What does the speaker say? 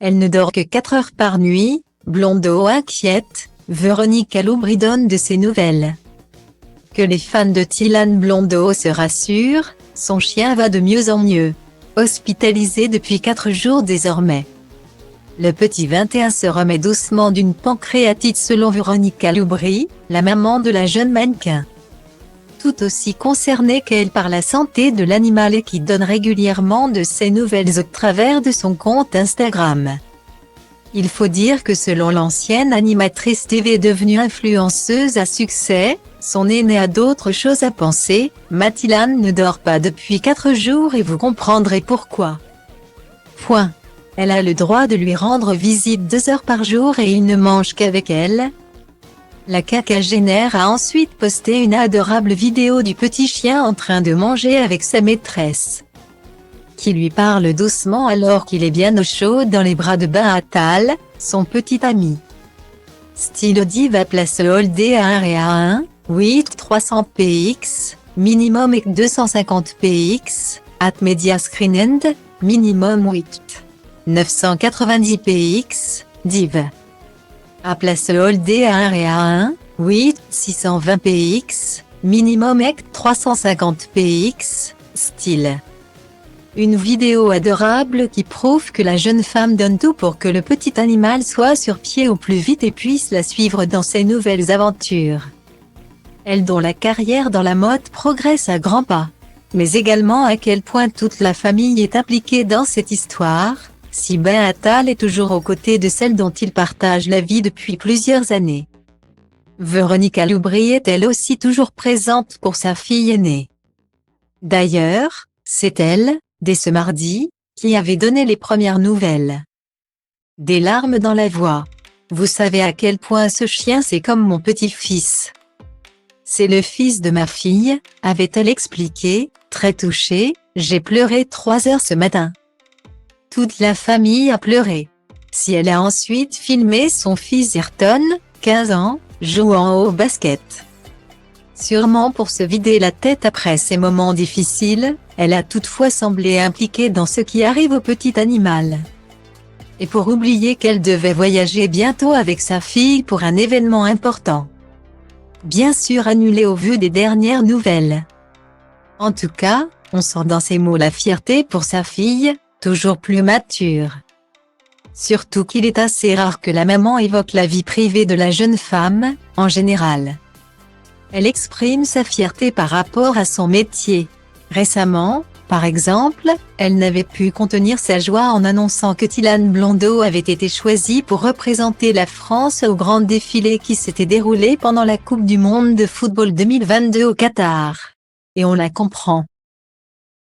Elle ne dort que 4 heures par nuit, Blondeau inquiète, Véronica Loubry donne de ses nouvelles. Que les fans de Tilan Blondeau se rassurent, son chien va de mieux en mieux. Hospitalisé depuis 4 jours désormais. Le petit 21 se remet doucement d'une pancréatite selon Véronica Loubry, la maman de la jeune mannequin. Tout aussi concernée qu'elle par la santé de l'animal et qui donne régulièrement de ses nouvelles au travers de son compte Instagram. Il faut dire que selon l'ancienne animatrice TV devenue influenceuse à succès, son aîné a d'autres choses à penser. Tilan ne dort pas depuis 4 jours et vous comprendrez pourquoi. Point. Elle a le droit de lui rendre visite 2 heures par jour et il ne mange qu'avec elle. La quinquagénaire a ensuite posté une adorable vidéo du petit chien en train de manger avec sa maîtresse, qui lui parle doucement alors qu'il est bien au chaud dans les bras de Ben Attal, son petit ami. Style Diva place Holdé à 1 et à 1, 8 300 px, minimum et 250 px, at Media Screen End, minimum 8 990 px, div. À place Holdé à 1 et à 1, 8 620 px, minimum et 350 px, style. Une vidéo adorable qui prouve que la jeune femme donne tout pour que le petit animal soit sur pied au plus vite et puisse la suivre dans ses nouvelles aventures. Elle dont la carrière dans la mode progresse à grands pas. Mais également à quel point toute la famille est impliquée dans cette histoire, si Ben Attal est toujours aux côtés de celle dont il partage la vie depuis plusieurs années. Véronica Loubry est elle aussi toujours présente pour sa fille aînée. D'ailleurs, c'est elle, dès ce mardi, qui avait donné les premières nouvelles. Des larmes dans la voix. Vous savez à quel point ce chien c'est comme mon petit-fils. C'est le fils de ma fille, avait-elle expliqué, très touchée, j'ai pleuré 3 heures ce matin. Toute la famille a pleuré. Si elle a ensuite filmé son fils Ayrton, 15 ans, jouant au basket. Sûrement pour se vider la tête après ces moments difficiles, elle a toutefois semblé impliquée dans ce qui arrive au petit animal. Et pour oublier qu'elle devait voyager bientôt avec sa fille pour un événement important. Bien sûr annulé au vu des dernières nouvelles. En tout cas, on sent dans ses mots la fierté pour sa fille, toujours plus mature. Surtout qu'il est assez rare que la maman évoque la vie privée de la jeune femme, en général. Elle exprime sa fierté par rapport à son métier. Récemment, par exemple, elle n'avait pu contenir sa joie en annonçant que Tilan Blondeau avait été choisi pour représenter la France au grand défilé qui s'était déroulé pendant la Coupe du Monde de football 2022 au Qatar. Et on la comprend.